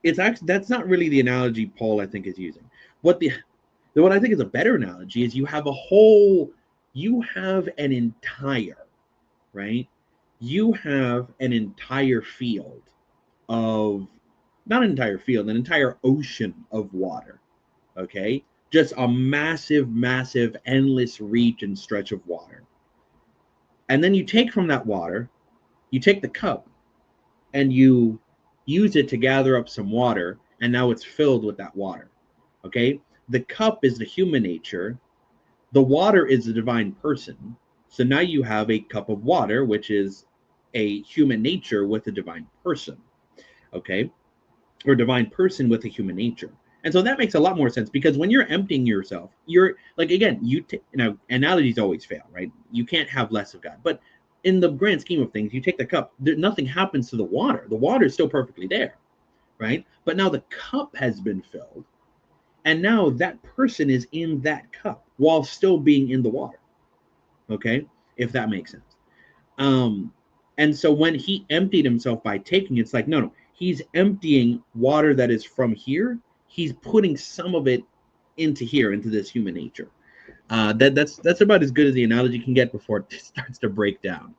It's actually that's not really the analogy Paul I think is using. What I think is a better analogy is you have an entire, right? You have an entire field of, not an entire field, an entire ocean of water, okay? Just a massive, massive, endless reach and stretch of water. And then you take from that water, you take the cup and you use it to gather up some water, and now it's filled with that water, okay? The cup is the human nature, the water is the divine person. So now you have a cup of water, which is a human nature with a divine person, okay? Or divine person with a human nature. And so that makes a lot more sense, because when you're emptying yourself, you're like, again, analogies always fail, right? You can't have less of God. But in the grand scheme of things, you take the cup, nothing happens to the water. The water is still perfectly there, right? But now the cup has been filled, and now that person is in that cup while still being in the water, okay? If that makes sense. Um, and so when he emptied himself by taking, it's like, no, he's emptying water that is from here. He's putting some of it into here, into this human nature. That's about as good as the analogy can get before it starts to break down.